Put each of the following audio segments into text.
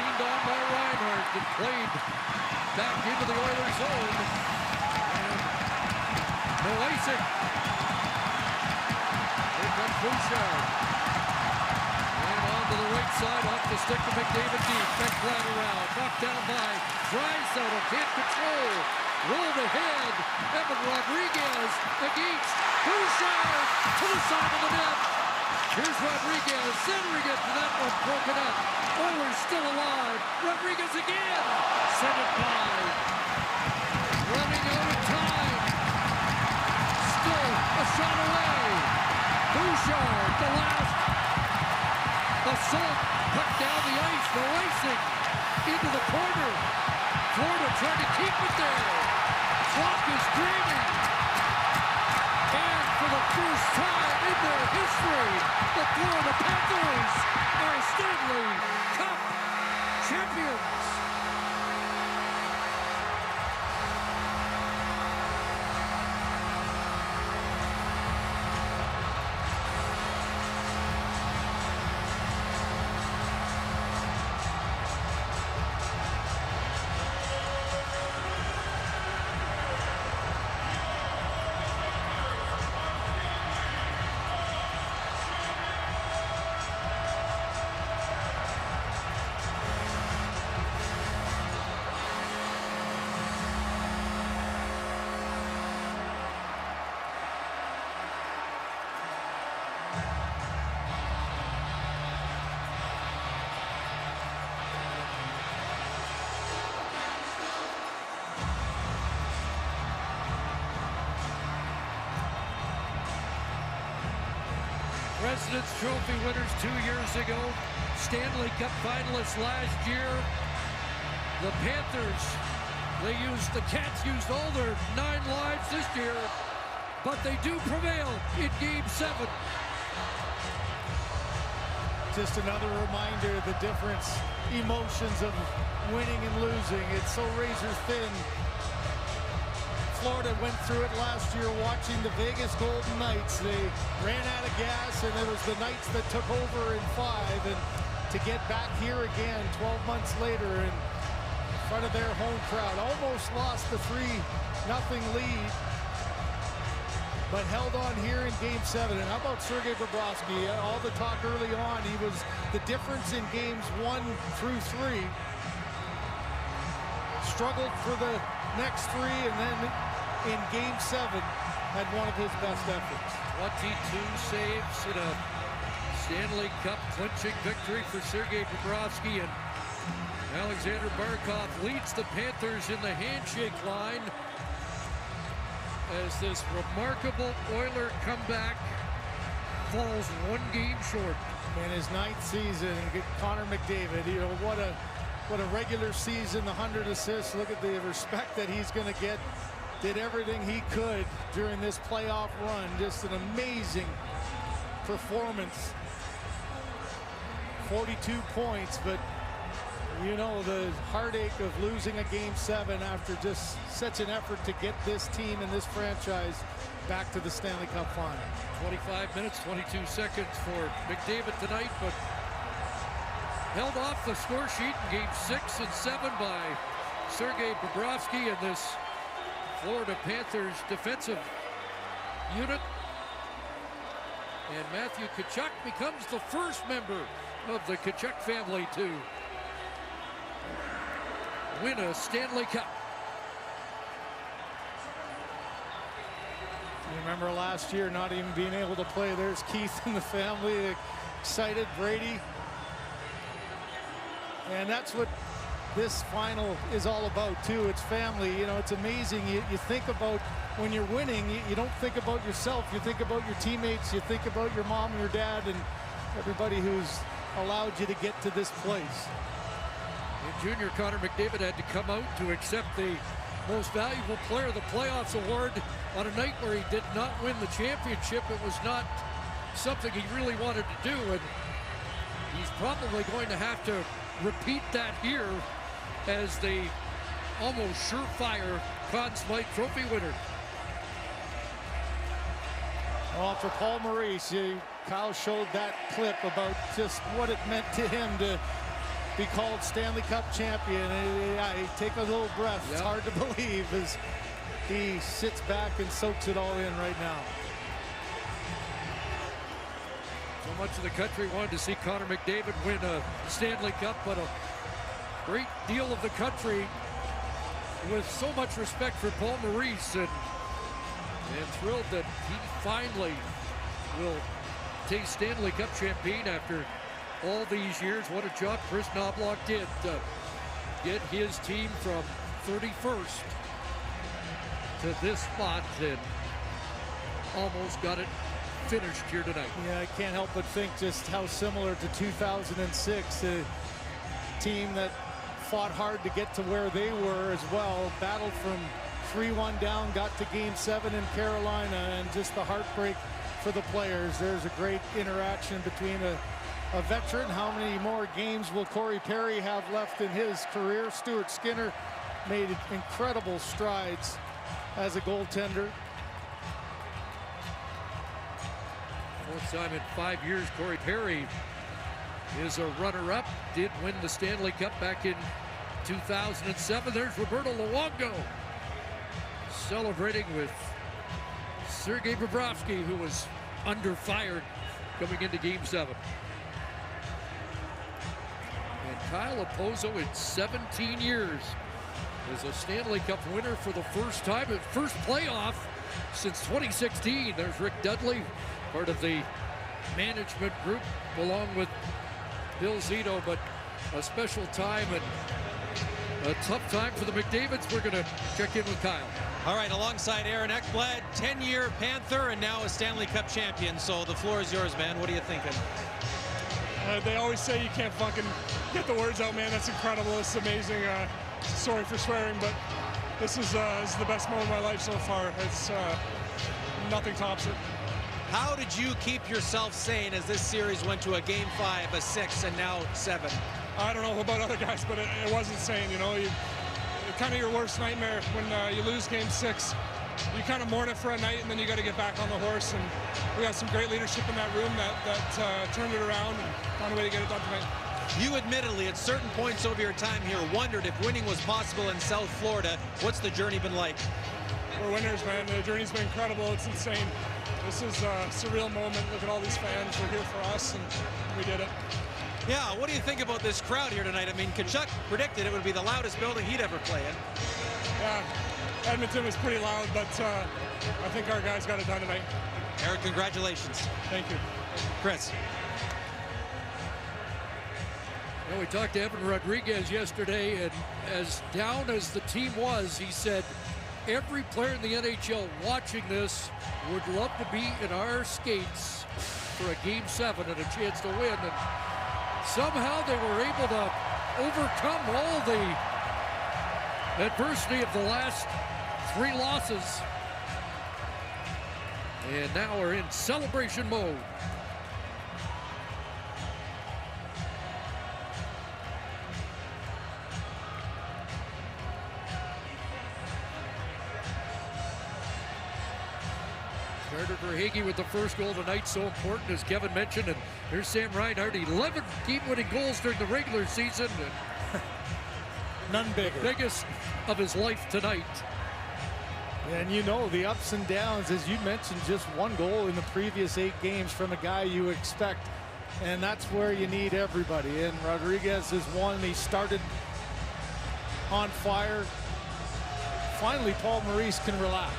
leaned on by Reinhart and played back into the Oilers' zone. And Nolasik. Here comes Bouchard. And on to the right side, off the stick to McDavid deep. Back flat around. Knocked down by Draisaitl. Can't control. Rolled ahead. Evan Rodriguez against Bouchard to the side of the net. Here's Rodriguez centering it to that one, broken up. Oilers still alive. Rodriguez again. Sent it by. Running out of time. Still a shot away. Bouchard, the last assault. Puck down the ice. The racing into the corner. Florida trying to keep it there. Clock is draining. And for the first time in their history, the Florida Panthers are Stanley Cup champions. President's Trophy winners 2 years ago. Stanley Cup finalists last year. The Panthers, the Cats used all their 9 lives this year, but they do prevail in Game 7. Just another reminder, the difference, emotions of winning and losing. It's so razor thin. Florida went through it last year watching the Vegas Golden Knights. They ran out of gas, and it was the Knights that took over in 5. And to get back here again 12 months later in front of their home crowd, almost lost the 3-0 lead, but held on here in Game 7. And how about Sergei Bobrovsky? All the talk early on, he was the difference in games 1 through 3. Struggled for the next 3, and then in Game 7 had one of his best efforts. 22 saves in a Stanley Cup clinching victory for Sergei Bobrovsky, and Alexander Barkov leads the Panthers in the handshake line as this remarkable Oiler comeback falls 1 game short. In his 9th season, Connor McDavid, you know, what a regular season, the 100 assists. Look at the respect that he's going to get. Did everything he could during this playoff run. Just an amazing performance. 42 points, but you know, the heartache of losing a Game 7 after just such an effort to get this team and this franchise back to the Stanley Cup final. 25 minutes, 22 seconds for McDavid tonight, but held off the score sheet in Game 6 and 7 by Sergei Bobrovsky and this Florida Panthers defensive unit. And Matthew Tkachuk becomes the first member of the Tkachuk family to win a Stanley Cup. You remember last year not even being able to play. There's Keith and the family, excited, Brady. And that's what this final is all about too. It's family. You know, it's amazing. You think about when you're winning, you don't think about yourself. You think about your teammates. You think about your mom and your dad and everybody who's allowed you to get to this place. And junior Connor McDavid had to come out to accept the Most Valuable Player of the Playoffs award on a night where he did not win the championship. It was not something he really wanted to do, and he's probably going to have to repeat that here as the almost surefire Conn Smythe Trophy winner. Well, for Paul Maurice, Kyle showed that clip about just what it meant to him to be called Stanley Cup champion. And take a little breath. It's hard to believe as he sits back and soaks it all in right now. So much of the country wanted to see Connor McDavid win a Stanley Cup, but a great deal of the country with so much respect for Paul Maurice and thrilled that he finally will taste Stanley Cup champagne after all these years. What a job Chris Knobloch did to get his team from 31st to this spot and almost got it finished here tonight. Yeah, I can't help but think just how similar to 2006, a team that fought hard to get to where they were as well, battled from 3-1 down, got to Game 7 in Carolina, and just the heartbreak for the players. There's a great interaction between a veteran. How many more games will Corey Perry have left in his career? Stuart Skinner made incredible strides as a goaltender. Fourth time in 5 years, Corey Perry is a runner-up. Did win the Stanley Cup back in 2007. There's Roberto Luongo celebrating with Sergei Bobrovsky, who was under fire coming into Game 7. And Kyle Okposo in 17 years is a Stanley Cup winner for the first time, his first playoff since 2016. There's Rick Dudley, part of the management group, along with Bill Zito, but a special time and a tough time for the McDavids. We're going to check in with Kyle. All right, alongside Aaron Ekblad, 10-year Panther and now a Stanley Cup champion. So the floor is yours, man. What are you thinking? They always say you can't fucking get the words out, man. That's incredible. It's amazing. Sorry for swearing, but this is the best moment of my life so far. It's nothing tops it. How did you keep yourself sane as this series went to a Game 5, a 6, and now 7? I don't know about other guys, but it wasn't sane. You know, kind of your worst nightmare when you lose Game 6. You kind of mourn it for a night, and then you got to get back on the horse. And we got some great leadership in that room that turned it around and found a way to get it done tonight. You admittedly, at certain points over your time here, wondered if winning was possible in South Florida. What's the journey been like? We're winners, man. The journey's been incredible. It's insane. This is a surreal moment. Look at all these fans. They're here for us, and we did it. Yeah, what do you think about this crowd here tonight? I mean, Kachuk predicted it would be the loudest building he'd ever play in. Yeah, Edmonton was pretty loud, but I think our guys got it done tonight. Eric, congratulations. Thank you. Chris. Well, we talked to Evan Rodriguez yesterday, and as down as the team was, he said every player in the NHL watching this would love to be in our skates for a Game 7 and a chance to win. And somehow they were able to overcome all the adversity of the last 3 losses. And now we're in celebration mode. Carter Verhaeghe with the first goal tonight, so important, as Kevin mentioned. And there's Sam Reinhart, 11 game-winning goals during the regular season. None bigger. The biggest of his life tonight. And you know, the ups and downs, as you mentioned, just 1 goal in the previous 8 games from a guy you expect. And that's where you need everybody. And Rodriguez is one. He started on fire. Finally, Paul Maurice can relax.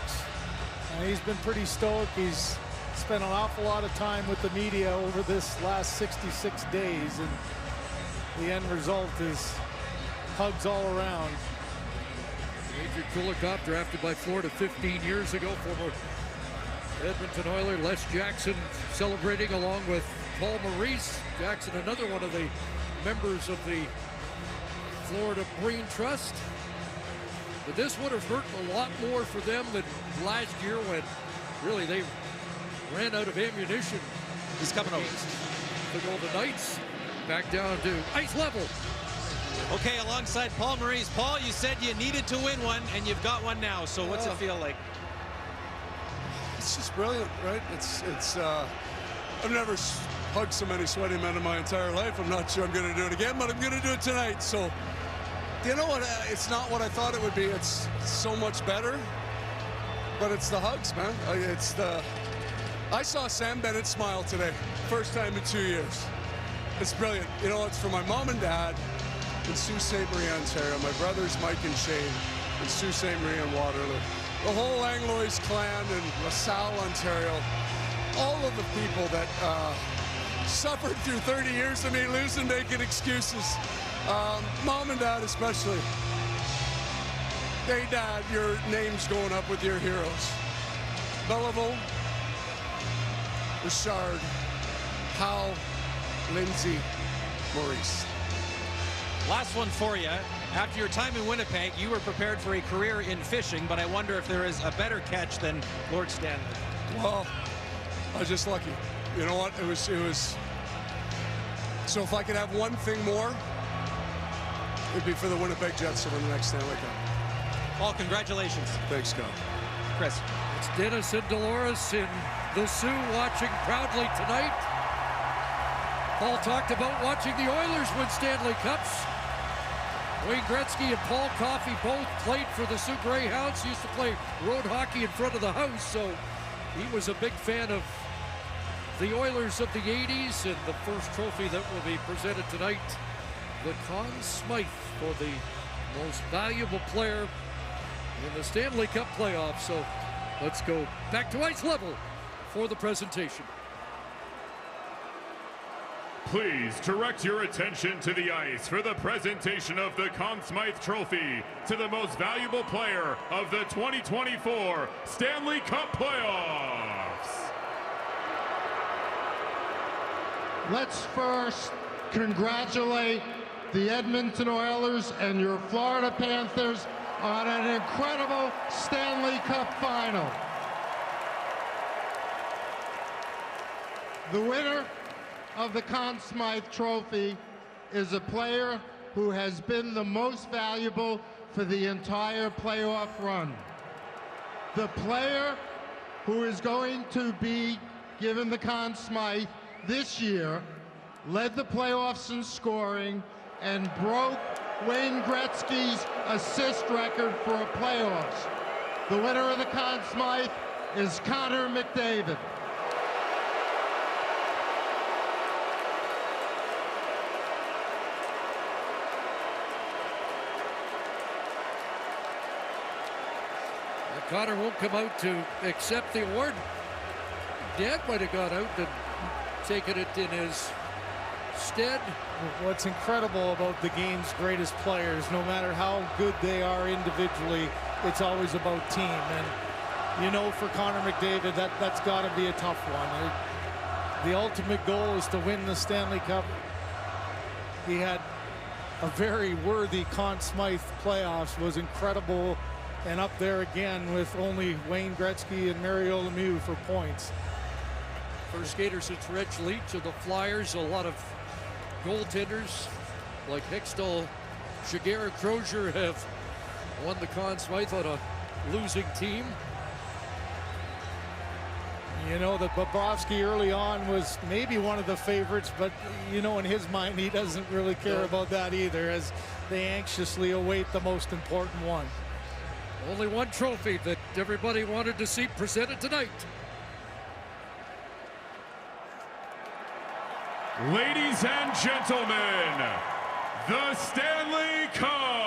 And he's been pretty stoic. He's spent an awful lot of time with the media over this last 66 days. And the end result is hugs all around. Major Kulikov, drafted by Florida 15 years ago, former Edmonton Oiler. Les Jackson celebrating along with Paul Maurice. Jackson, another one of the members of the Florida Brain Trust. But this would have hurt a lot more for them than last year, when really they ran out of ammunition. He's coming over. The Golden Knights back down to ice level. Okay, alongside Paul Maurice. Paul, you said you needed to win one, and you've got one now. So what's it feel like? It's just brilliant, right? It's I've never hugged so many sweaty men in my entire life. I'm not sure I'm going to do it again, but I'm going to do it tonight. So, you know what? It's not what I thought it would be. It's so much better. But it's the hugs, man. I saw Sam Bennett smile today. First time in 2 years. It's brilliant. You know, it's for my mom and dad in Sault Ste. Marie, Ontario. My brothers, Mike and Shane, in Sault Ste. Marie and Waterloo. The whole Langlois clan in LaSalle, Ontario. All of the people that suffered through 30 years of me losing, making excuses. Mom and dad especially. Hey, Dad, your name's going up with your heroes. Belleville, Richard, Hal, Lindsay, Maurice. Last one for you. After your time in Winnipeg, you were prepared for a career in fishing, but I wonder if there is a better catch than Lord Stanley. Well, I was just lucky. You know what? It was. So if I could have one thing more, it'd be for the Winnipeg Jets to win the next Stanley Cup. Paul, congratulations. Thanks, Scott. Chris. It's Dennis and Dolores in the Sioux watching proudly tonight. Paul talked about watching the Oilers win Stanley Cups. Wayne Gretzky and Paul Coffey both played for the Sioux Greyhounds. He used to play road hockey in front of the house, so he was a big fan of the Oilers of the 80s. And the first trophy that will be presented tonight, the Conn Smythe for the most valuable player in the Stanley Cup playoffs. So let's go back to ice level for the presentation. Please direct your attention to the ice for the presentation of the Conn Smythe Trophy to the most valuable player of the 2024 Stanley Cup playoffs. Let's first congratulate the Edmonton Oilers and your Florida Panthers on an incredible Stanley Cup final. The winner of the Conn Smythe Trophy is a player who has been the most valuable for the entire playoff run. The player who is going to be given the Conn Smythe this year led the playoffs in scoring and broke Wayne Gretzky's assist record for a playoffs. The winner of the Conn Smythe is Connor McDavid. Connor won't come out to accept the award. Dad might have got out and taken it in his stead. What's incredible about the game's greatest players, no matter how good they are individually, it's always about team. And you know, for Connor McDavid, that's got to be a tough one. The ultimate goal is to win the Stanley Cup. He had a very worthy Conn Smythe playoffs, was incredible, and up there again with only Wayne Gretzky and Mario Lemieux for points. First skater since Reg Leach of the Flyers. A lot of goaltenders like Hextall, Shigeru, and Crozier have won the Conn Smythe on a losing team. You know, that Bobrovsky early on was maybe one of the favorites, but you know, in his mind, he doesn't really care about that either, as they anxiously await the most important one. Only one trophy that everybody wanted to see presented tonight. Ladies and gentlemen, the Stanley Cup.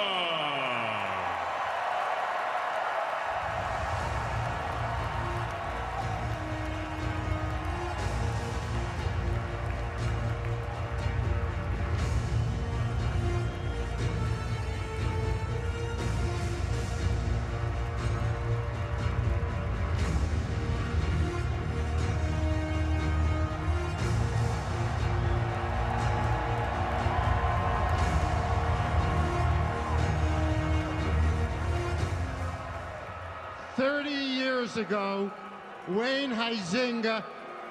30 years ago, Wayne Huizenga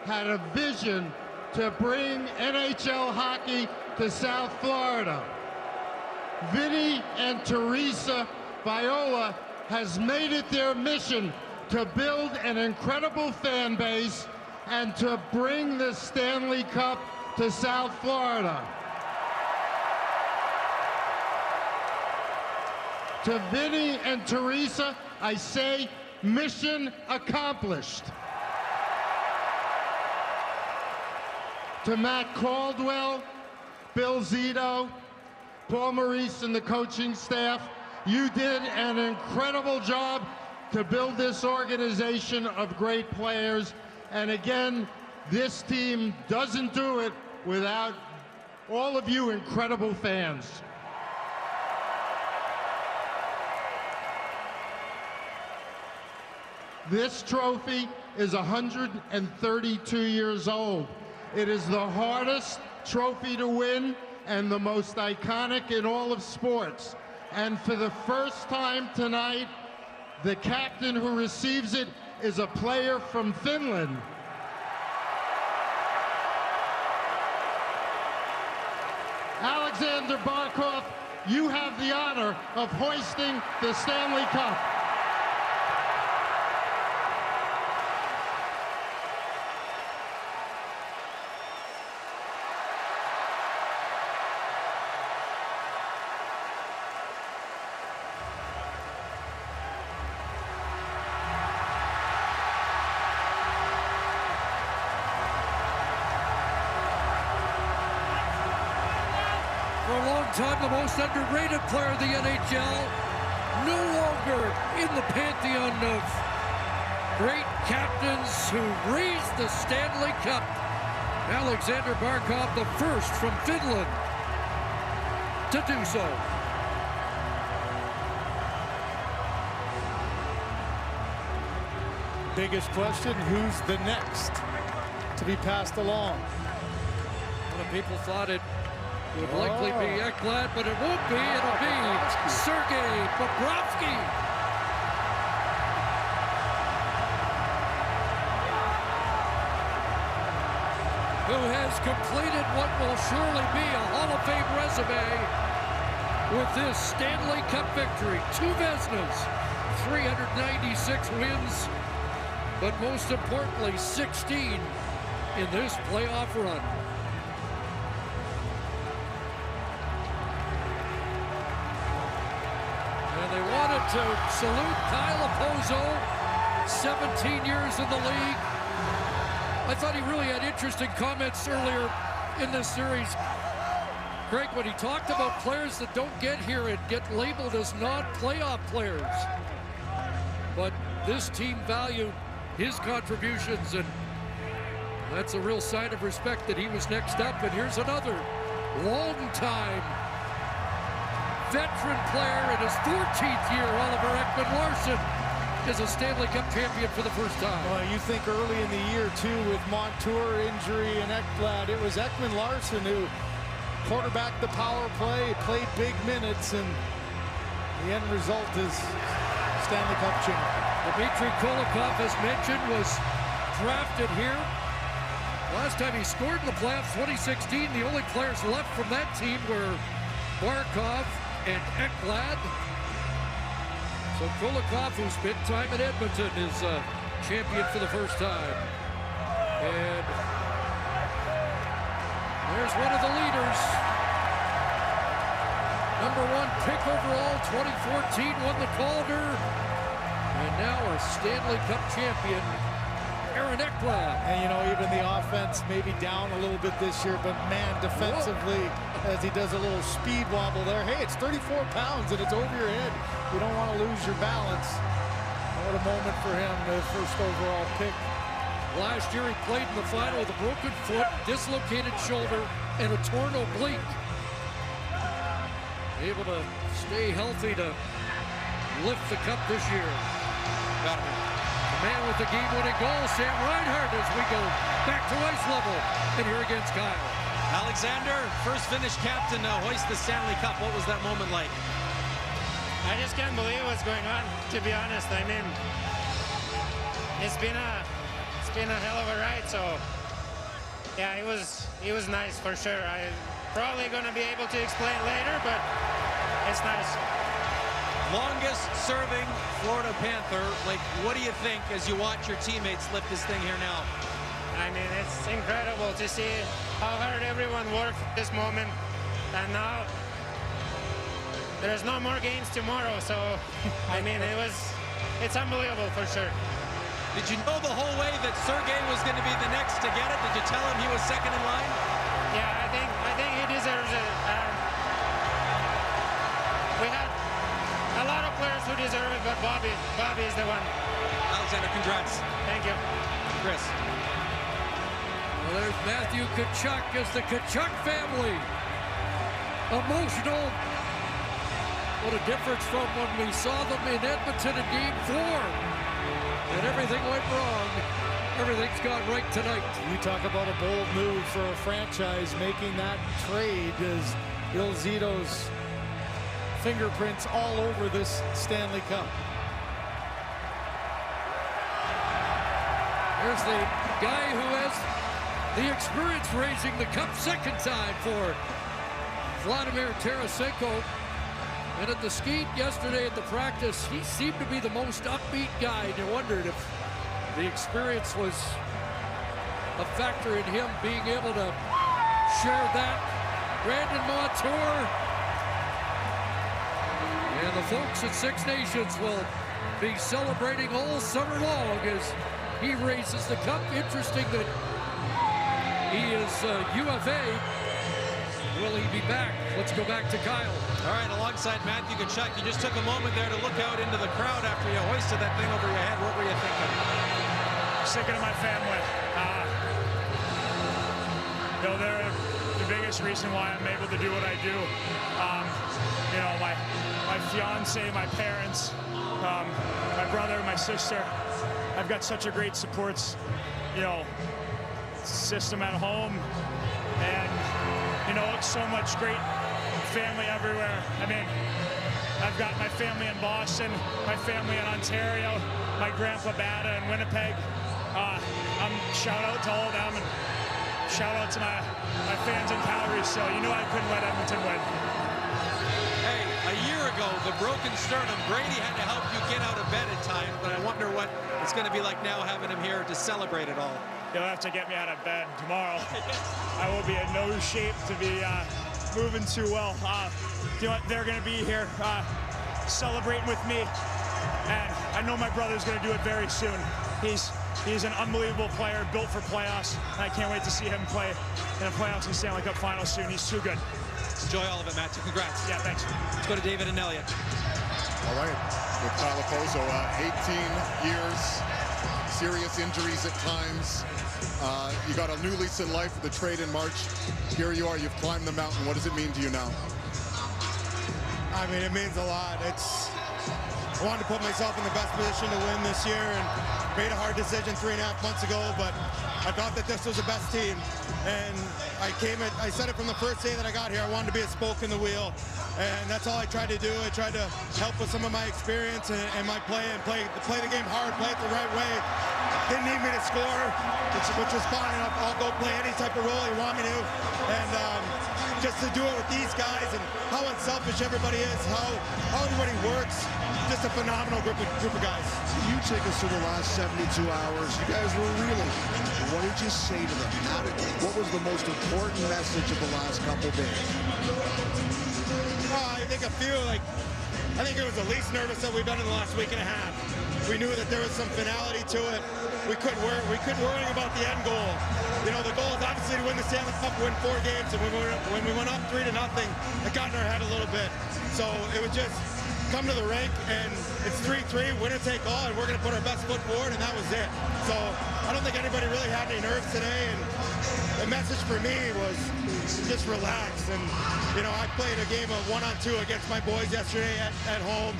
had a vision to bring NHL hockey to South Florida. Vinny and Teresa Viola has made it their mission to build an incredible fan base and to bring the Stanley Cup to South Florida. To Vinny and Teresa, I say mission accomplished. To Matt Caldwell, Bill Zito, Paul Maurice and the coaching staff, you did an incredible job to build this organization of great players. And again, this team doesn't do it without all of you incredible fans. This trophy is 132 years old. It is the hardest trophy to win and the most iconic in all of sports. And for the first time tonight, the captain who receives it is a player from Finland. Alexander Barkov, you have the honor of hoisting the Stanley Cup. Time the most underrated player of the NHL, no longer in the pantheon of great captains who raised the Stanley Cup. Alexander Barkov, the first from Finland to do so. Biggest question, who's the next to be passed along? A lot of people thought it would likely be Ekblad, but it won't be. It'll be Sergei Bobrovsky. Who has completed what will surely be a Hall of Fame resume with this Stanley Cup victory. 2 Vezinas, 396 wins, but most importantly, 16 in this playoff run. They wanted to salute Kyle Okposo, 17 years in the league. I thought he really had interesting comments earlier in this series. Greg, when he talked about players that don't get here and get labeled as non-playoff players. But this team valued his contributions, and that's a real sign of respect that he was next up. And here's another long-time veteran player in his 14th year. Oliver Ekman-Larsson is a Stanley Cup champion for the first time. Well, you think early in the year, too, with Montour injury and Ekblad, it was Ekman-Larsson who quarterbacked the power play, played big minutes, and the end result is Stanley Cup champion. Dmitry Kulikov, as mentioned, was drafted here. Last time he scored in the playoffs, 2016, the only players left from that team were Barkov and Ekblad. So Kulikov, who spent time at Edmonton, is champion for the first time. And there's one of the leaders. Number 1 pick overall, 2014, won the Calder. And now a Stanley Cup champion, Aaron Ekblad. And, you know, even the offense maybe down a little bit this year, but man, defensively, as he does a little speed wobble there. Hey, it's 34 pounds and it's over your head. You don't want to lose your balance. What a moment for him, the first overall pick. Last year he played in the final with a broken foot, dislocated shoulder, and a torn oblique. Able to stay healthy to lift the cup this year. Got him. The man with the game-winning goal, Sam Reinhart, as we go back to ice level. And here against Kyle. Alexander, first Finnish captain to hoist the Stanley Cup. What was that moment like? I just can't believe what's going on, to be honest. I mean, it's been a hell of a ride. So yeah, it was nice for sure. I probably gonna be able to explain later, but it's nice. Longest serving Florida Panther. Like, what do you think as you watch your teammates lift this thing here now? I mean, it's incredible to see how hard everyone worked this moment. And now there's no more games tomorrow. So, I mean, it's unbelievable for sure. Did you know the whole way that Sergei was going to be the next to get it? Did you tell him he was second in line? Yeah, I think he deserves it. We had a lot of players who deserve it, but Bobby is the one. Alexander, congrats. Thank you. Chris. Well, there's Matthew Tkachuk as the Tkachuk family. Emotional. What a difference from when we saw them in Edmonton in Game 4. And everything went wrong. Everything's gone right tonight. You talk about a bold move for a franchise making that trade as Bill Zito's fingerprints all over this Stanley Cup. There's the guy who has the experience raising the cup second time for Vladimir Tarasenko. And at the skate yesterday at the practice, he seemed to be the most upbeat guy. And you wondered if the experience was a factor in him being able to share that. Brandon Montour and the folks at Six Nations will be celebrating all summer long as he raises the cup. Interesting that he is UFA. Will he be back? Let's go back to Kyle. All right, alongside Matthew Tkachuk, you just took a moment there to look out into the crowd after you hoisted that thing over your head. What were you thinking? Thinking of my family. You know, they're the biggest reason why I'm able to do what I do. You know, my fiance, my parents, my brother, my sister. I've got such a great supports, you know, system at home, and you know, so much great family everywhere. I mean, I've got my family in Boston, my family in Ontario, my grandpa Bada in Winnipeg. Shout out to all of them, and shout out to my fans in Calgary. So you know I couldn't let Edmonton win. Hey, a year ago, the broken sternum, Brady had to help you get out of bed at times, but I wonder what it's going to be like now having him here to celebrate it all. You'll have to get me out of bed tomorrow. I will be in no shape to be moving too well. You know what? They're going to be here celebrating with me, and I know my brother's going to do it very soon. He's an unbelievable player, built for playoffs, and I can't wait to see him play in a playoffs and Stanley Cup final soon. He's too good. Enjoy all of it, Matthew. Congrats. Yeah, thanks. Let's go to David and Elliott. All right, with Kyle Okposo, 18 years, serious injuries at times. You got a new lease in life with the trade in March. Here you are, you've climbed the mountain. What does it mean to you now? I mean, it means a lot. I wanted to put myself in the best position to win this year, and made a hard decision 3.5 months ago, but I thought that this was the best team. And I said it from the first day that I got here, I wanted to be a spoke in the wheel. And that's all I tried to do. I tried to help with some of my experience and my play, and play the game hard, play it the right way. Didn't need me to score, which was fine. I'll go play any type of role you want me to. And just to do it with these guys, and how unselfish everybody is, how everybody works. Just a phenomenal group of guys. You take us through the last 72 hours. You guys were reeling. What did you say to them? What was the most important message of the last couple days? I think it was the least nervous that we've been in the last week and a half. We knew that there was some finality to it. We couldn't worry about the end goal. You know, the goal is obviously to win the Stanley Cup, win 4 games, and when we went up 3-0, it got in our head a little bit. So it was just come to the rink, and it's 3-3, winner take all, and we're going to put our best foot forward, and that was it. So I don't think anybody really had any nerves today, and the message for me was just relax. And you know, I played a game of 1-on-2 against my boys yesterday at home,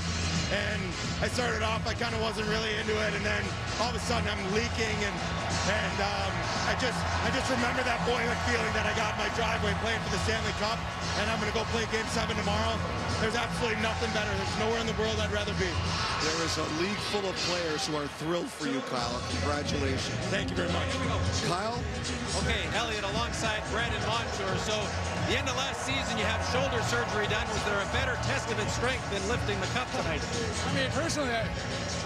and I started off, I kind of wasn't really into it, and then all of a sudden I'm leaking, and I just remember that boiling feeling that I got in my driveway playing for the Stanley Cup, and I'm going to go play Game 7 tomorrow. There's absolutely nothing better. There's nowhere in the world I'd rather be. There is a league full of players who are thrilled for you, Kyle. Congratulations. Thank you very much. Kyle? Okay, Elliott alongside Brandon Montour. So the end of last season, you had shoulder surgery done. Was there a better test of its strength than lifting the cup tonight? I mean, personally, I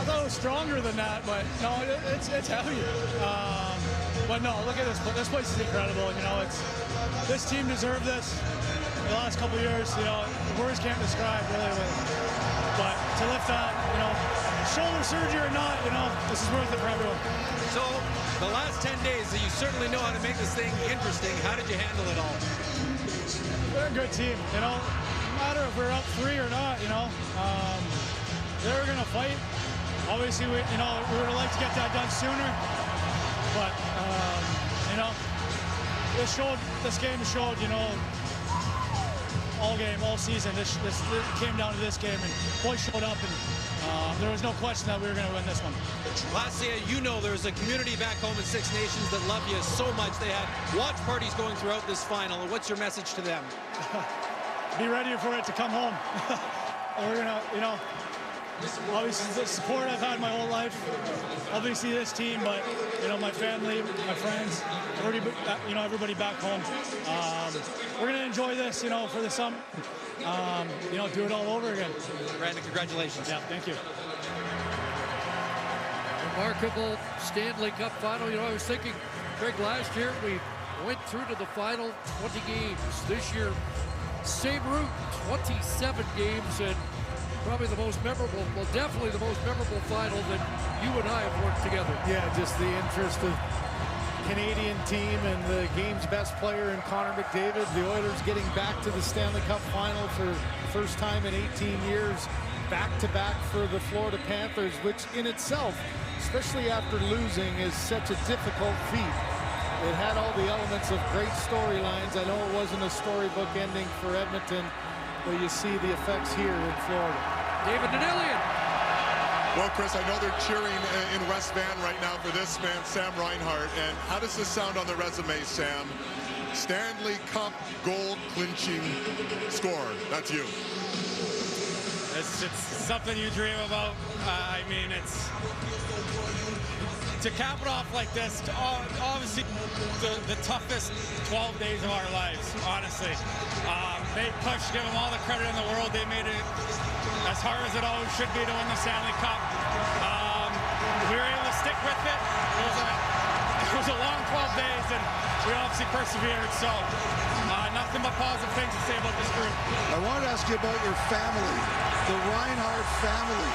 thought it was stronger than that, but no, it's heavy. But no, look at this. This place is incredible. You know, this team deserved this. The last couple of years, you know, words can't describe really. But to lift that, you know, shoulder surgery or not, you know, this is worth it for everyone. So the last 10 days, you certainly know how to make this thing interesting. How did you handle it all? They're a good team, you know. No matter if we're up 3 or not, you know, they were gonna fight. Obviously, we would have liked to get that done sooner, but you know, this game showed, you know, all game, all season. This came down to this game, and boys showed up, and there was no question that we were going to win this one. Lastly, you know there's a community back home in Six Nations that love you so much. They had watch parties going throughout this final. What's your message to them? Be ready for it to come home. We're gonna, you know, obviously the support I've had my whole life. Obviously this team, but you know, my family, my friends, everybody back home. We're gonna enjoy this, you know, for the summer. You know, do it all over again. Brandon, congratulations. Yeah, thank you. Remarkable Stanley Cup final. You know, I was thinking, Greg, last year we went through to the final 20 games. This year, same route, 27 games, and probably the most memorable, well, definitely the most memorable final that you and I have worked together. Yeah, just the interest of Canadian team and the game's best player in Connor McDavid. The Oilers getting back to the Stanley Cup final for the first time in 18 years, back-to-back for the Florida Panthers, which in itself, especially after losing, is such a difficult feat. It had all the elements of great storylines. I know it wasn't a storybook ending for Edmonton, but you see the effects here in Florida. David Denilian. Well, Chris, I know they're cheering in West Van right now for this man, Sam Reinhart. And how does this sound on the resume, Sam? Stanley Cup gold clinching scorer. That's you. It's something you dream about. I mean, it's to cap it off like this, obviously the toughest 12 days of our lives, honestly. They pushed, give them all the credit in the world. They made it as hard as it always should be to win the Stanley Cup. We were able to stick with it. It was a long 12 days, and we obviously persevered. So nothing but positive things to say about this group. I wanted to ask you about your family, the Reinhart family.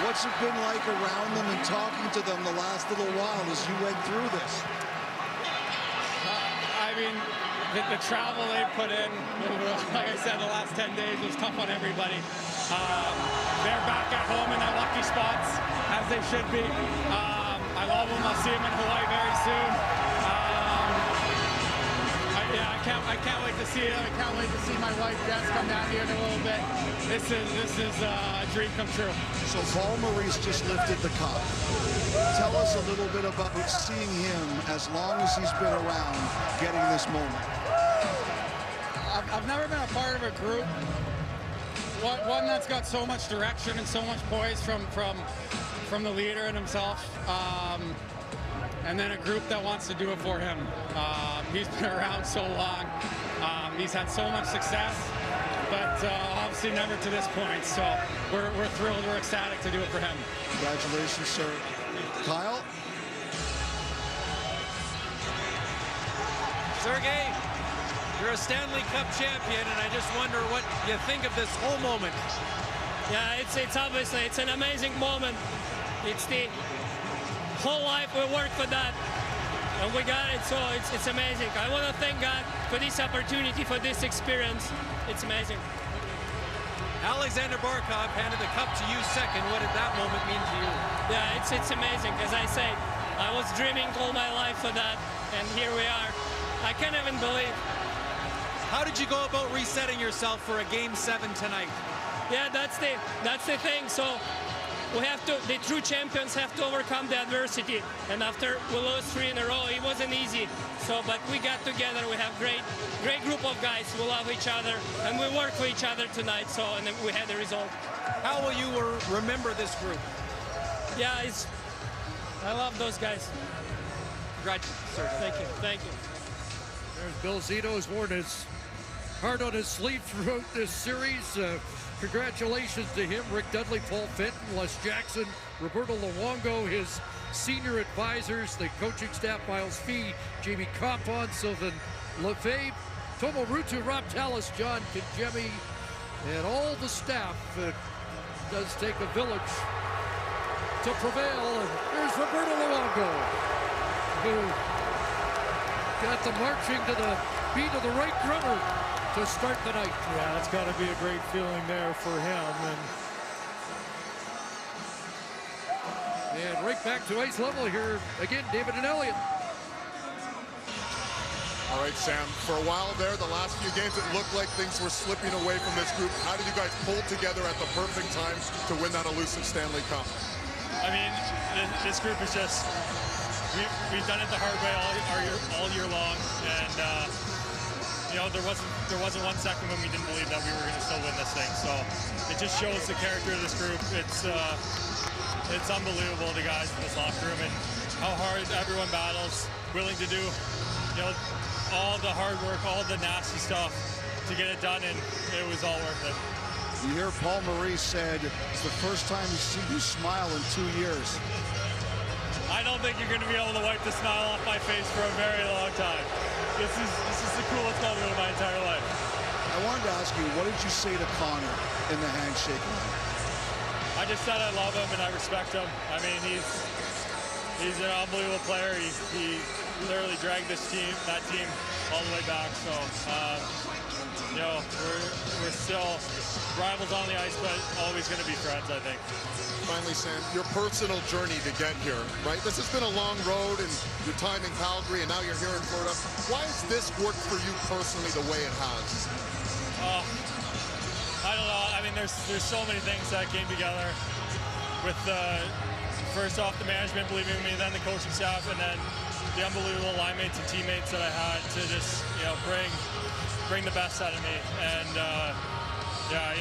What's it been like around them and talking to them the last little while as you went through this? I mean, the travel they put in, like I said, the last 10 days was tough on everybody. They're back at home in their lucky spots, as they should be. I love them. I'll see them in Hawaii very soon. I can't wait to see it. I can't wait to see my wife Jess come down here in a little bit. This is a dream come true. So Paul Maurice just lifted the cup. Tell us a little bit about seeing him, as long as he's been around, getting this moment. I've never been a part of a group, one that's got so much direction and so much poise from the leader and himself. And then a group that wants to do it for him. He's been around so long. He's had so much success, but obviously never to this point. So we're thrilled, we're ecstatic to do it for him. Congratulations, sir. Kyle? Sergei, you're a Stanley Cup champion, and I just wonder what you think of this whole moment. Yeah, it's obviously, it's an amazing moment. It's the whole life we worked for that, and we got it, so it's amazing. I want to thank God for this opportunity, for this experience. It's amazing. Alexander Barkov handed the cup to you second. What did that moment mean to you? Yeah, it's amazing. As I say, I was dreaming all my life for that, and here we are. I can't even believe. How did you go about resetting yourself for a Game 7 tonight? Yeah, that's the thing. So we have to, the true champions have to overcome the adversity. And after we lost 3 in a row, it wasn't easy. So, but we got together. We have great group of guys. We love each other, and we work for each other tonight. So, and then we had the result. How will you remember this group? Yeah, I love those guys. Congratulations, sir. Thank you. There's Bill Zito, has worn his heart on his sleeve throughout this series. Congratulations to him, Rick Dudley, Paul Fenton, Les Jackson, Roberto Luongo, his senior advisors, the coaching staff, Miles Fee, Jamie Compon, Sylvan Lefebvre, Tomo Rutu, Rob Tallis, John Kajemi, and all the staff. It does take a village to prevail. And here's Roberto Luongo, who got the marching to the beat of the right drummer to start the night. Yeah, it's got to be a great feeling there for him. And right back to ice level here again, David and Elliott. All right, Sam, for a while there, the last few games, it looked like things were slipping away from this group. How did you guys pull together at the perfect time to win that elusive Stanley Cup? I mean, this group is just, we've done it the hard way all year long, and you know, there wasn't 1 second when we didn't believe that we were going to still win this thing. So it just shows the character of this group. It's unbelievable, the guys in this locker room, and how hard everyone battles, willing to do, you know, all the hard work, all the nasty stuff to get it done, and it was all worth it. You hear Paul Maurice said it's the first time he's seen you smile in 2 years. I don't think you're going to be able to wipe the smile off my face for a very long time. This is the coolest moment of my entire life. I wanted to ask you, what did you say to Connor in the handshake line? I just said I love him and I respect him. I mean, he's an unbelievable player. He literally dragged that team all the way back. So, you know, we're still rivals on the ice, but always going to be friends, I think. Finally, Sam, your personal journey to get here, right? This has been a long road, and your time in Calgary, and now you're here in Florida. Why has this worked for you personally the way it has? I don't know. I mean, there's so many things that came together with first off the management believing in me, then the coaching staff, and then the unbelievable line mates and teammates that I had to just, you know, bring the best out of me. And yeah,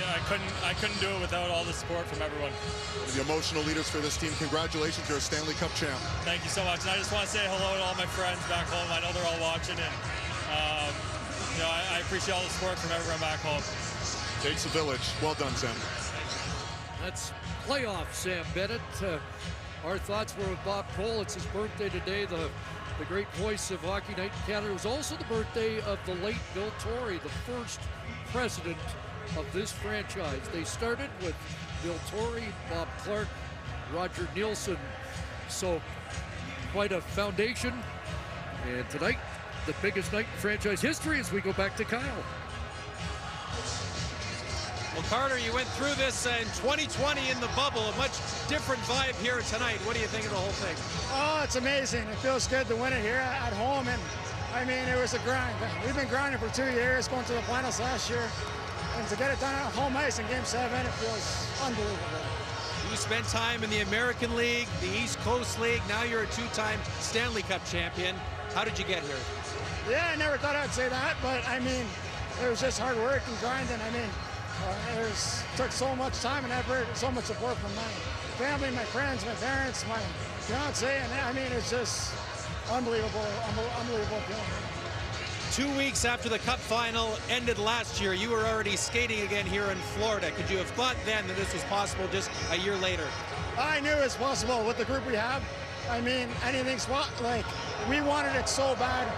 I couldn't do it without all the support from everyone. The emotional leaders for this team, congratulations, you're a Stanley Cup champ. Thank you so much. And I just want to say hello to all my friends back home. I know they're all watching, and you know, I appreciate all the support from everyone back home. Takes a village. Well done, Sam. That's playoff Sam Bennett. Our thoughts were with Bob Cole. It's his birthday today, the great voice of Hockey Night in Canada. It was also the birthday of the late Bill Torrey, the first president of this franchise. They started with Bill Torrey, Bob Clark, Roger Nielsen. So quite a foundation. And tonight, the biggest night in franchise history as we go back to Kyle. Well, Carter, you went through this in 2020 in the bubble, a much different vibe here tonight. What do you think of the whole thing? Oh, it's amazing. It feels good to win it here at home, and I mean, it was a grind. We've been grinding for 2 years, going to the finals last year, and to get it done at home ice in Game 7, it feels unbelievable. You spent time in the American League, the East Coast League. Now you're a two-time Stanley Cup champion. How did you get here? Yeah, I never thought I'd say that, but I mean, it was just hard work and grinding. I mean, it took so much time and effort, so much support from my family, my friends, my parents, my fiance, and I mean, it's just unbelievable, unbelievable feeling. 2 weeks after the Cup final ended last year, you were already skating again here in Florida. Could you have thought then that this was possible just a year later? I knew it was possible with the group we have. I mean, anything's like, we wanted it so bad.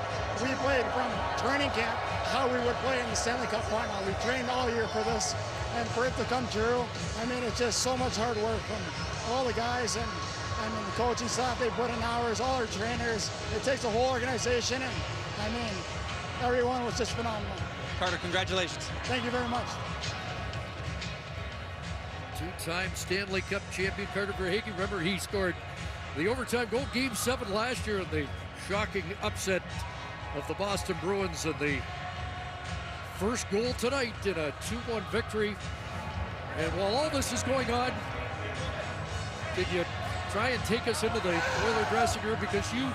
We played from training camp how we would play in the Stanley Cup final. We trained all year for this, and for it to come true, I mean, it's just so much hard work from all the guys, and I mean, the coaching staff, they put in hours, all our trainers. It takes a whole organization, and I mean, everyone was just phenomenal. Carter, congratulations. Thank you very much. Two-time Stanley Cup champion Carter Verhaeghe. Remember, he scored the overtime goal, Game 7 last year, in the shocking upset of the Boston Bruins, and the first goal tonight in a 2-1 victory. And while all this is going on, can you try and take us into the Oiler dressing room, because you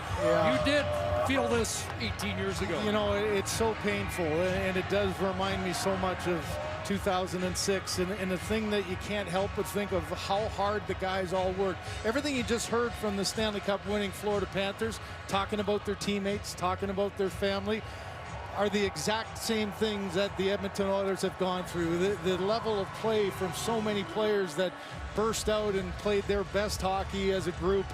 did feel this 18 years ago? You know, it's so painful, and it does remind me so much of 2006, and the thing that you can't help but think of how hard the guys all worked. Everything you just heard from the Stanley Cup winning Florida Panthers, talking about their teammates, talking about their family, are the exact same things that the Edmonton Oilers have gone through. The level of play from so many players that burst out and played their best hockey as a group.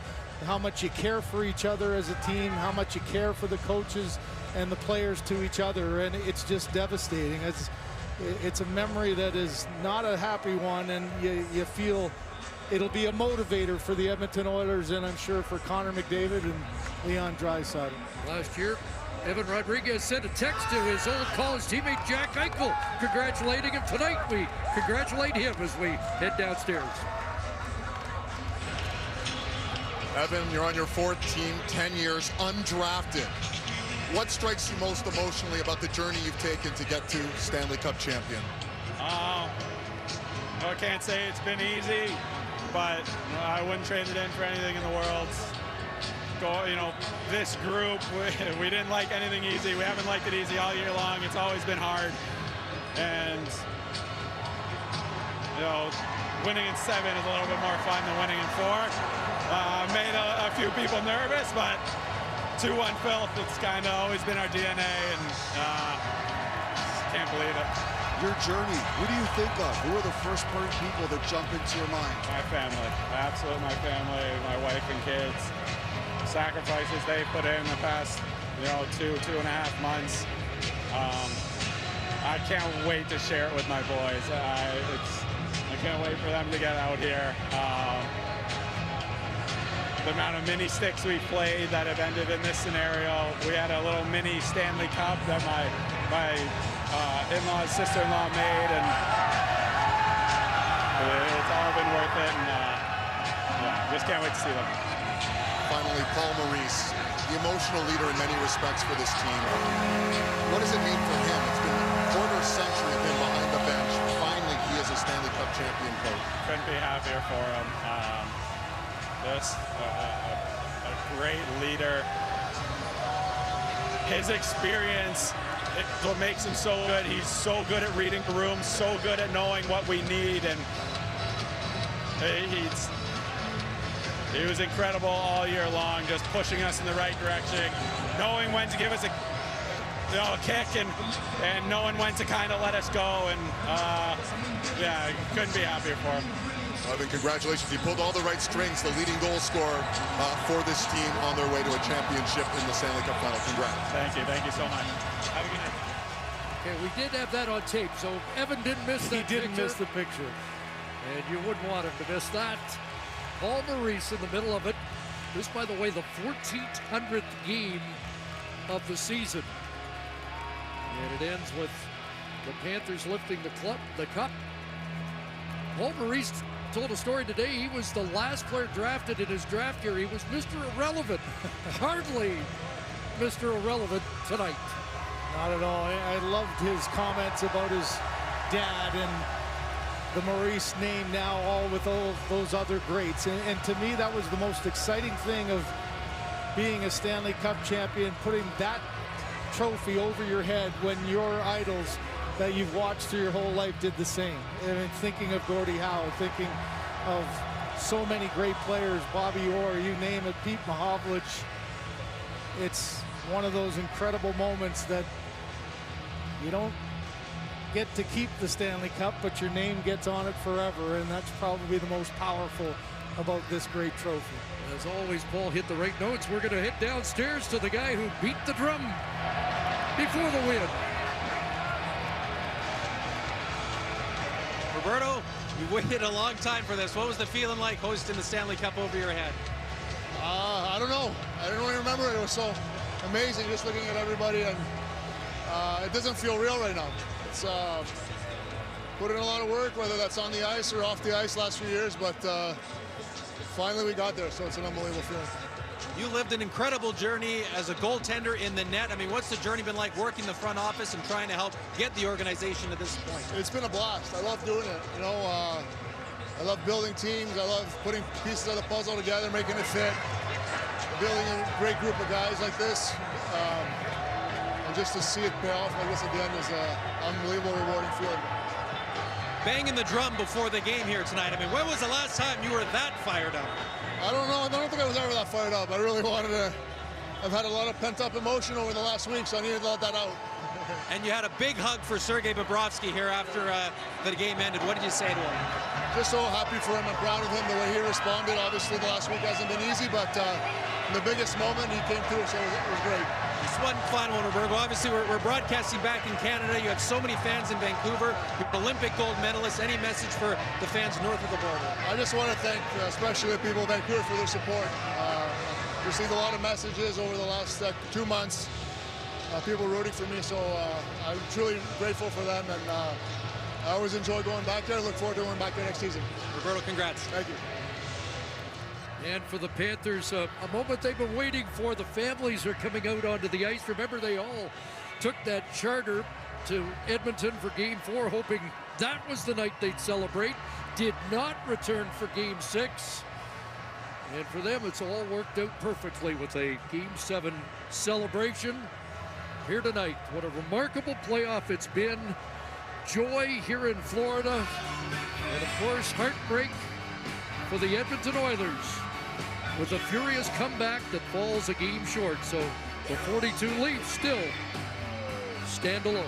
how much you care for each other as a team, how much you care for the coaches and the players to each other, and it's just devastating. It's a memory that is not a happy one, and you feel it'll be a motivator for the Edmonton Oilers, and I'm sure for Connor McDavid and Leon Draisaitl. Last year, Evan Rodriguez sent a text to his old college teammate Jack Eichel congratulating him. Tonight we congratulate him as we head downstairs. Evan, you're on your 4th team, 10 years, undrafted. What strikes you most emotionally about the journey you've taken to get to Stanley Cup champion? I can't say it's been easy, but I wouldn't trade it in for anything in the world. This group, we didn't like anything easy. We haven't liked it easy all year long. It's always been hard. And, winning in 7 is a little bit more fun than winning in 4. Made a few people nervous, but 2-1 filth, it's kind of always been our DNA, and can't believe it. Your journey, who do you think of? Who are the first people that jump into your mind? My family, absolutely my family, my wife and kids. Sacrifices they put in the past, 2.5 months. I can't wait to share it with my boys. I can't wait for them to get out here. The amount of mini sticks we played that have ended in this scenario. We had a little mini Stanley Cup that my in-laws, sister-in-law made, and it's all been worth it, and just can't wait to see them. Finally, Paul Maurice, the emotional leader in many respects for this team. What does it mean for him? It's been a quarter century of him behind the bench. Finally, he is a Stanley Cup champion coach. Couldn't be happier for him. A great leader. His experience, what makes him so good. He's so good at reading the room, so good at knowing what we need, and he was incredible all year long, just pushing us in the right direction, knowing when to give us a kick and knowing when to kind of let us go, and couldn't be happier for him. Evan, congratulations. He pulled all the right strings, the leading goal scorer for this team on their way to a championship in the Stanley Cup final. Congrats. Thank you so much. Have a good night. Okay, we did have that on tape, so Evan didn't miss that picture. He didn't miss the picture. And you wouldn't want him to miss that. Paul Maurice in the middle of it. This, by the way, the 1400th game of the season. And it ends with the Panthers lifting the cup. Paul Maurice told a story today. He was the last player drafted in his draft year. He was Mr. Irrelevant. Hardly Mr. Irrelevant tonight. Not at all. I loved his comments about his dad and the Maurice name now, all with all those other greats. And to me, that was the most exciting thing of being a Stanley Cup champion, putting that trophy over your head when your idols that you've watched through your whole life did the same. And thinking of Gordie Howe, thinking of so many great players, Bobby Orr, you name it, Pete Mahovlich. It's one of those incredible moments that you don't get to keep the Stanley Cup, but your name gets on it forever, and that's probably the most powerful about this great trophy. As always, Paul hit the right notes. We're going to head downstairs to the guy who beat the drum before the win. Roberto, you waited a long time for this. What was the feeling like hosting the Stanley Cup over your head? I don't know. I don't really remember it. It was so amazing just looking at everybody, and it doesn't feel real right now. It's put in a lot of work, whether that's on the ice or off the ice last few years, but finally we got there, so it's an unbelievable feeling. You lived an incredible journey as a goaltender in the net. I mean, what's the journey been like working the front office and trying to help get the organization to this point? It's been a blast. I love doing it. You know, I love building teams. I love putting pieces of the puzzle together, making it fit, building a great group of guys like this. And just to see it pay off like this at the end is an unbelievable, rewarding feeling. Banging the drum before the game here tonight. I mean, when was the last time you were that fired up? I don't know. I don't think I was ever that fired up. I really wanted to. I've had a lot of pent-up emotion over the last week, so I needed to let that out. And you had a big hug for Sergei Bobrovsky here after the game ended. What did you say to him? Just so happy for him and proud of him, the way he responded. Obviously, the last week hasn't been easy, but in the biggest moment, he came through, so it was great. Just one final one, Roberto. Obviously, we're broadcasting back in Canada. You have so many fans in Vancouver. You're an Olympic gold medalist. Any message for the fans north of the border? I just want to thank, especially the people of Vancouver, for their support. Received a lot of messages over the last 2 months. People rooting for me, so I'm truly grateful for them, and I always enjoy going back there. Look forward to going back there next season. Roberto, congrats. Thank you. And for the Panthers, a moment they've been waiting for. The families are coming out onto the ice. Remember, they all took that charter to Edmonton for Game 4, hoping that was the night they'd celebrate. Did not return for Game 6. And for them, it's all worked out perfectly with a Game 7 celebration here tonight. What a remarkable playoff it's been. Joy here in Florida. And of course, heartbreak for the Edmonton Oilers with a furious comeback that falls a game short. So the 42 Leafs still stand alone.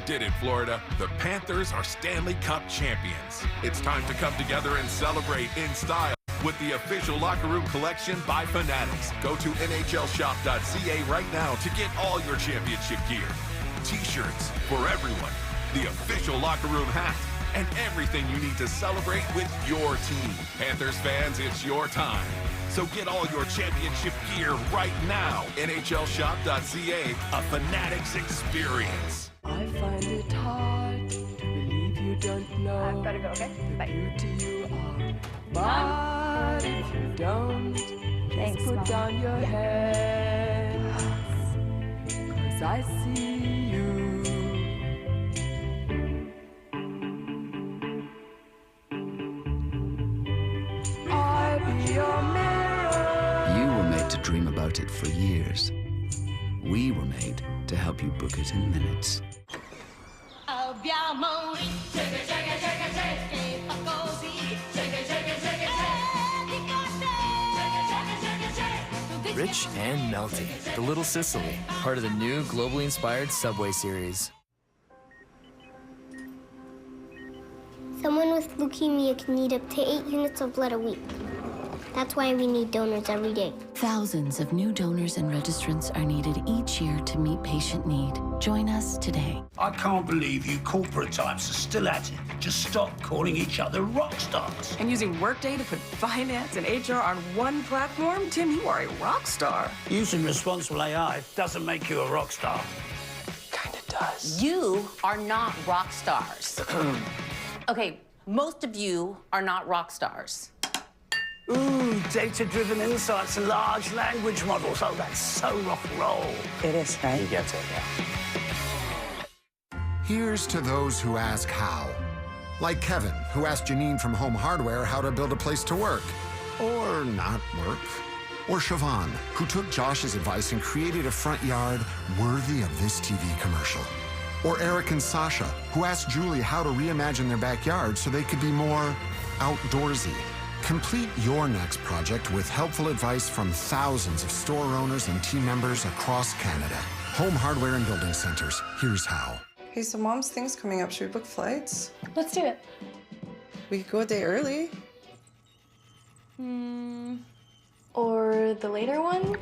Did it, Florida. The Panthers are Stanley Cup champions. It's time to come together and celebrate in style with the official locker room collection by Fanatics. Go to NHLshop.ca right now to get all your championship gear. T-shirts for everyone, the official locker room hat, and everything you need to celebrate with your team. Panthers fans, it's your time. So get all your championship gear right now. NHLshop.ca, a Fanatics experience. I find it hard to believe you don't know. I've got to go, okay? Bye. The beauty you are. But if you don't, just put down your hands. 'Cause I see you. I'll be your mirror. You were made to dream about it for years. We were made to help you book it in minutes. Rich and melty. The Little Sicily, part of the new globally inspired Subway series. Someone with leukemia can need up to 8 units of blood a week. That's why we need donors every day. Thousands of new donors and registrants are needed each year to meet patient need. Join us today. I can't believe you corporate types are still at it. Just stop calling each other rock stars. And using Workday to put finance and HR on one platform? Tim, you are a rock star. Using responsible AI doesn't make you a rock star. Kinda does. You are not rock stars. Okay, most of you are not rock stars. Ooh, data-driven insights and large language models. Oh, that's so rock and roll. It is, right? He gets it, yeah. Here's to those who ask how. Like Kevin, who asked Janine from Home Hardware how to build a place to work. Or not work. Or Siobhan, who took Josh's advice and created a front yard worthy of this TV commercial. Or Eric and Sasha, who asked Julie how to reimagine their backyard so they could be more outdoorsy. Complete your next project with helpful advice from thousands of store owners and team members across Canada. Home Hardware and Building Centers. Here's how. Hey, so Mom's thing's coming up. Should we book flights? Let's do it. We could go a day early. Or the later one?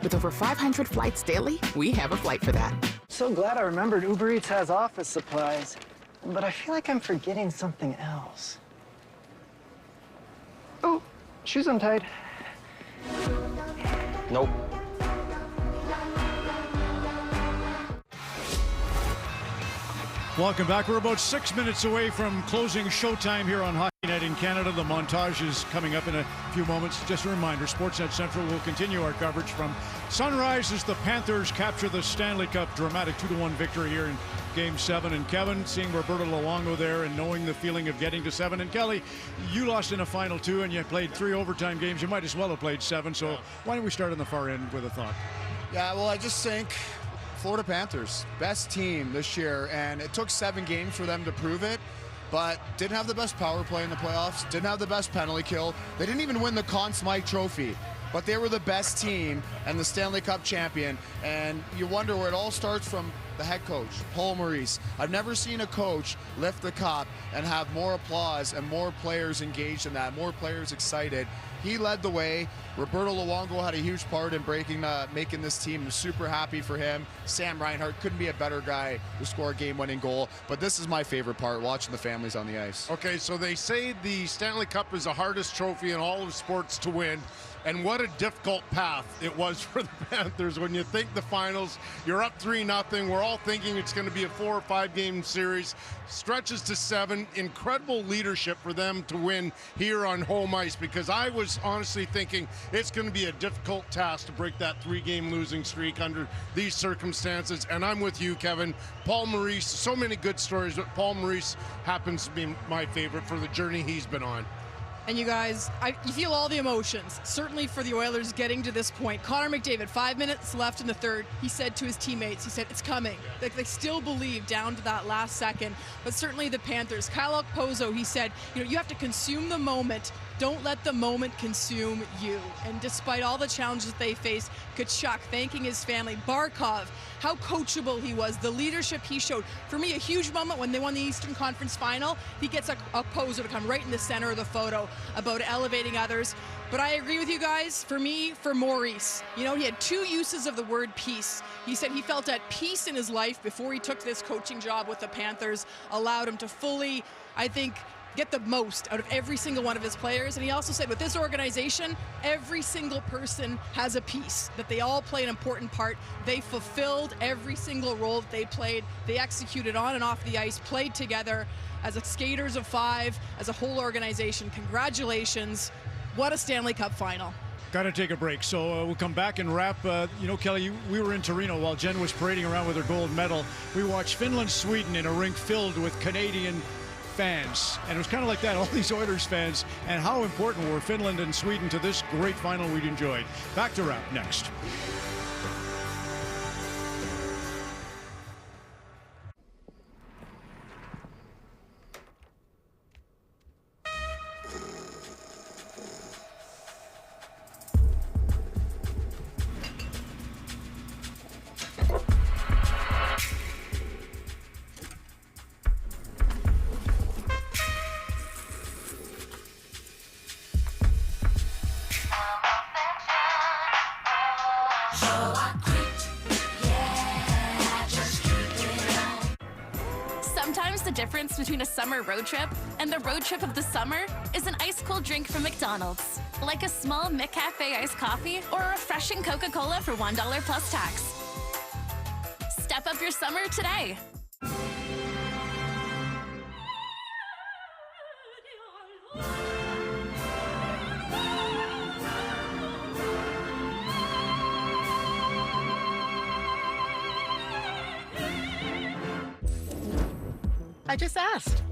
With over 500 flights daily, we have a flight for that. So glad I remembered Uber Eats has office supplies, but I feel like I'm forgetting something else. Oh, shoes untied. Nope. Welcome back. We're about 6 minutes away from closing showtime here on Hockey Night in Canada. The montage is coming up in a few moments. Just a reminder, Sportsnet Central will continue our coverage from sunrise as the Panthers capture the Stanley Cup. Dramatic 2-1 victory here in Game 7. And Kevin, seeing Roberto Luongo there and knowing the feeling of getting to 7. And Kelly, you lost in a final 2 and you played 3 overtime games. You might as well have played 7. So why don't we start on the far end with a thought? Yeah, well, I just think Florida Panthers, best team this year, and it took 7 games for them to prove it, but didn't have the best power play in the playoffs, didn't have the best penalty kill. They didn't even win the Conn Smythe Trophy, but they were the best team and the Stanley Cup champion, and you wonder where it all starts from. The head coach, Paul Maurice. I've never seen a coach lift the cup and have more applause and more players engaged in that, more players excited. He led the way. Roberto Luongo had a huge part in making this team. I'm super happy for him. Sam Reinhart couldn't be a better guy to score a game-winning goal. But this is my favorite part, watching the families on the ice. Okay, so they say the Stanley Cup is the hardest trophy in all of sports to win. And what a difficult path it was for the Panthers. When you think the finals, you're up 3-0. We're all thinking it's going to be a 4 or 5 game series. Stretches to 7. Incredible leadership for them to win here on home ice, because I was honestly thinking it's going to be a difficult task to break that 3-game losing streak under these circumstances. And I'm with you, Kevin. Paul Maurice, so many good stories, but Paul Maurice happens to be my favorite for the journey he's been on. And you guys, you feel all the emotions, certainly for the Oilers getting to this point. Connor McDavid, 5 minutes left in the third, he said to his teammates, he said, it's coming. Like, they still believe down to that last second. But certainly the Panthers, Kyle Okposo, he said, you have to consume the moment. Don't let the moment consume you. And despite all the challenges they faced, Tkachuk thanking his family, Barkov, how coachable he was, the leadership he showed. For me, a huge moment when they won the Eastern Conference Final. He gets Okposo to come right in the center of the photo about elevating others. But I agree with you guys. For me, for Maurice, he had 2 uses of the word peace. He said he felt at peace in his life before he took this coaching job with the Panthers, allowed him to fully, I think, get the most out of every single one of his players. And he also said with this organization, every single person has a piece, that they all play an important part. They fulfilled every single role that they played. They executed on and off the ice, played together as a skaters of 5, as a whole organization. Congratulations. What a Stanley Cup final. Got to take a break, so we'll come back and wrap. Kelly, we were in Torino while Jen was parading around with her gold medal. We watched Finland-Sweden in a rink filled with Canadian fans, and it was kind of like that, all these Oilers fans, and how important were Finland and Sweden to this great final we'd enjoyed. Back to wrap next. Sometimes the difference between a summer road trip and the road trip of the summer is an ice-cold drink from McDonald's, like a small McCafe iced coffee or a refreshing Coca-Cola for $1 plus tax. Step up your summer today. I just asked.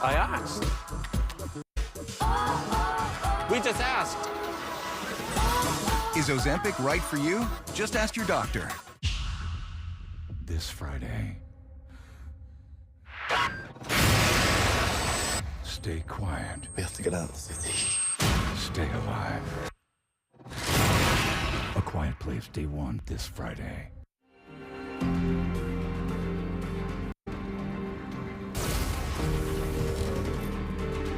I asked. We just asked. Is Ozempic right for you? Just ask your doctor. This Friday. Stay quiet. We have to get out of the city. Stay alive. A Quiet Place Day 1 this Friday.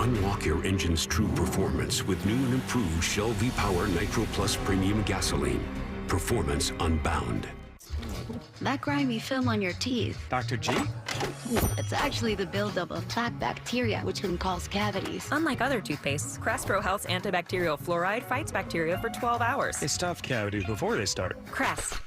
Unlock your engine's true performance with new and improved Shell V-Power Nitro Plus Premium Gasoline. Performance unbound. That grimy film on your teeth. Dr. G? It's actually the buildup of plaque bacteria, which can cause cavities. Unlike other toothpastes, Crest Pro Health's antibacterial fluoride fights bacteria for 12 hours. They stop cavities before they start. Crest.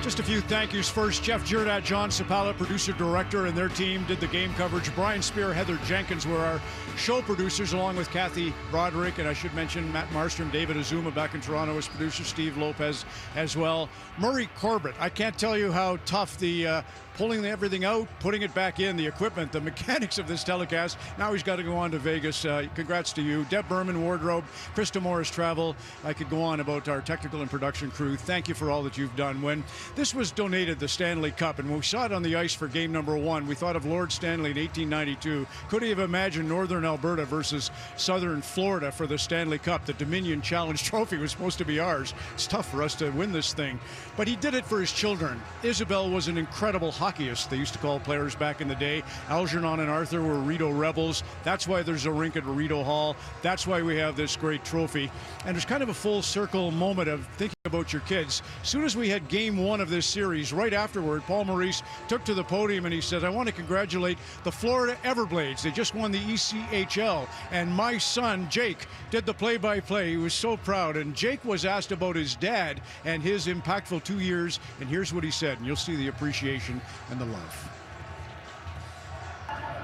Just a few thank yous first. Jeff Jordat, John Sapala, producer-director, and their team did the game coverage. Brian Spear, Heather Jenkins were our show producers, along with Kathy Broderick, and I should mention Matt Marstrom, David Azuma back in Toronto as producer, Steve Lopez as well. Murray Corbett, I can't tell you how tough the pulling everything out, putting it back in, the equipment, the mechanics of this telecast. Now he's got to go on to Vegas. Congrats to you. Deb Berman, wardrobe, Krista Morris, travel. I could go on about our technical and production crew. Thank you for all that you've done. When this was donated, the Stanley Cup, and when we saw it on the ice for game number 1, we thought of Lord Stanley in 1892. Could he have imagined Northern Alberta versus Southern Florida for the Stanley Cup? The Dominion Challenge Trophy was supposed to be ours. It's tough for us to win this thing. But he did it for his children. Isabel was an incredible hockeyist, they used to call players back in the day. Algernon and Arthur were Rideau Rebels. That's why there's a rink at Rideau Hall. That's why we have this great trophy. And there's kind of a full circle moment of thinking about your kids. As soon as we had game 1 of this series, right afterward, Paul Maurice took to the podium and he said, I want to congratulate the Florida Everblades. They just won the ECHL. And my son, Jake, did the play-by-play. He was so proud. And Jake was asked about his dad and his impactful 2 years. And here's what he said. And you'll see the appreciation and the love.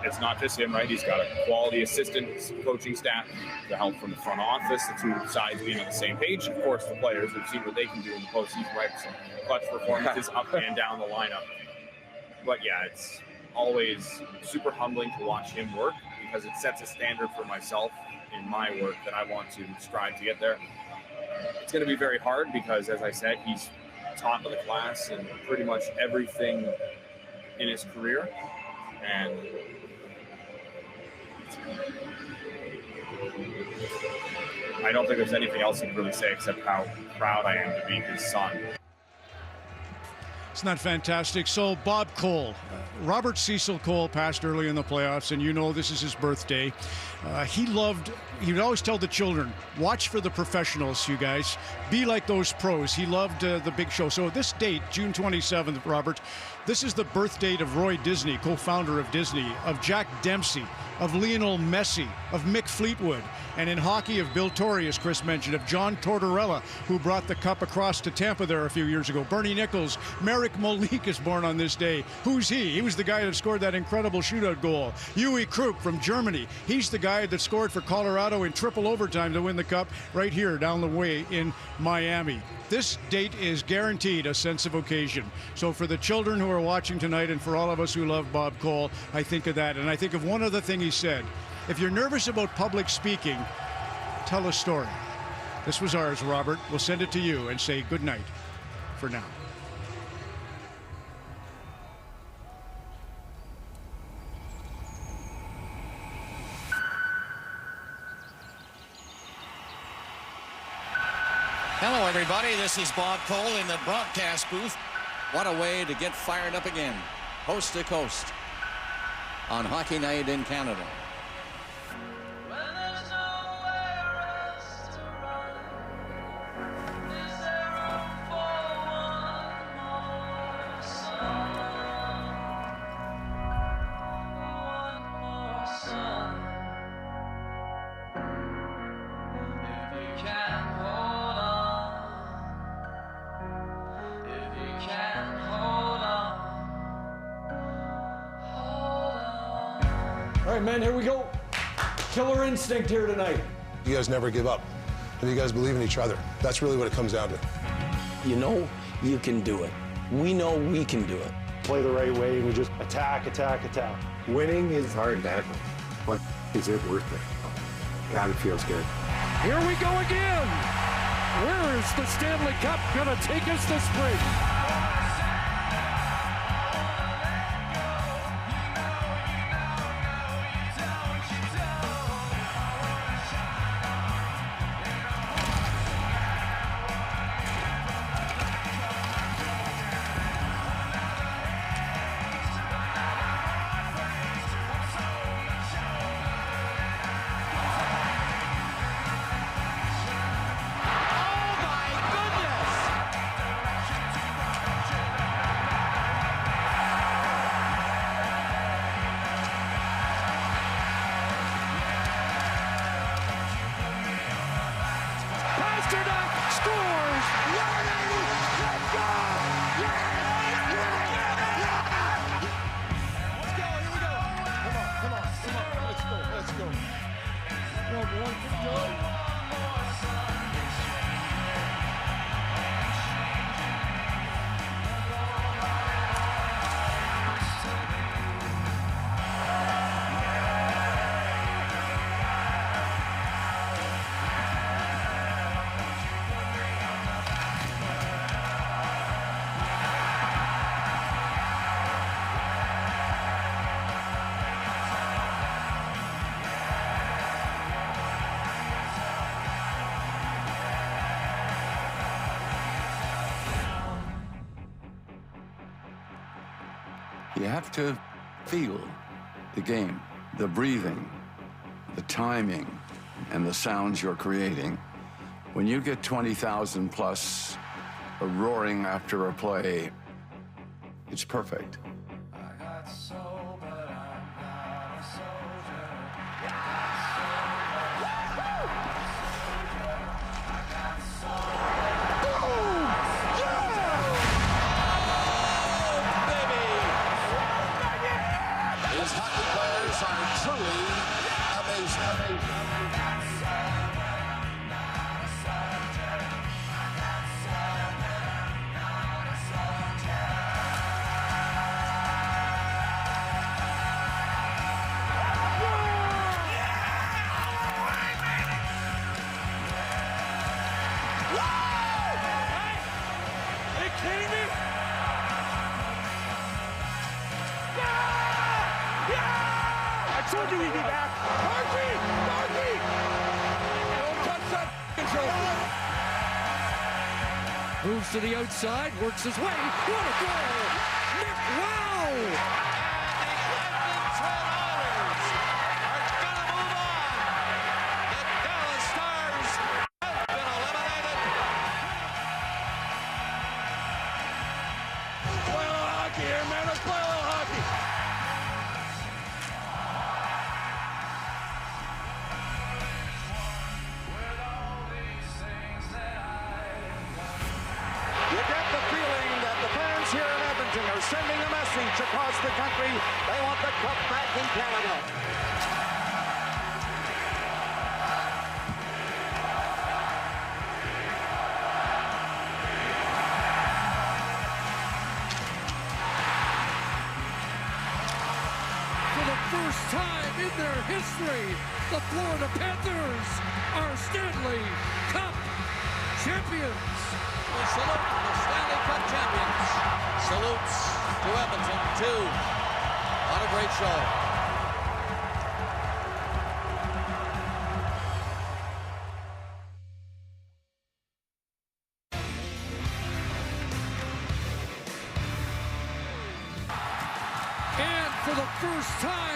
It's not just him, right? He's got a quality assistant coaching staff, the help from the front office, the two sides being on the same page. Of course, the players, we've seen what they can do in the postseason, right? Some clutch performances up and down the lineup. But yeah, it's always super humbling to watch him work because it sets a standard for myself in my work that I want to strive to get there. It's going to be very hard because, as I said, he's top of the class in pretty much everything in his career. And I don't think there's anything else you can really say except how proud I am to be his son. Isn't that fantastic? So Bob Cole, Robert Cecil Cole passed early in the playoffs, and you know this is his birthday. He would always tell the children, watch for the professionals, you guys. Be like those pros. He loved the big show. So this date, June 27th, Robert, this is the birth date of Roy Disney, co-founder of Disney, of Jack Dempsey, of Lionel Messi, of Mick Fleetwood, and in hockey of Bill Torrey, as Chris mentioned, of John Tortorella, who brought the cup across to Tampa there a few years ago. Bernie Nichols, Marek Malik is born on this day. Who's he? He was the guy that scored that incredible shootout goal. Uwe Krupp from Germany. He's the guy that scored for Colorado in triple overtime to win the cup right here down the way in Miami. This date is guaranteed a sense of occasion. So for the children who are watching tonight and for all of us who love Bob Cole, I think of that. And I think of one other thing he said. If you're nervous about public speaking, tell a story. This was ours, Robert. We'll send it to you and say good night for now. Hello, everybody. This is Bob Cole in the broadcast booth. What a way to get fired up again, coast to coast, on Hockey Night in Canada. All right, man, here we go. Killer instinct here tonight. You guys never give up, and you guys believe in each other. That's really what it comes down to. You know you can do it. We know we can do it. Play the right way, and we just attack, attack, attack. Winning is hard, man. But is it worth it? God, it feels good. Here we go again. Where is the Stanley Cup gonna take us this spring? You have to feel the game, the breathing, the timing, and the sounds you're creating. When you get 20,000 plus roaring after a play, it's perfect. Moves to the outside, works his way. What a goal! Nick, wow! Here in Edmonton are sending a message across the country. They want the cup back in Canada. For the first time in their history, the Florida Panthers are Stanley Cup champions. We salute the Stanley Cup champions. Salutes to Edmonton, too. What a great show. And for the first time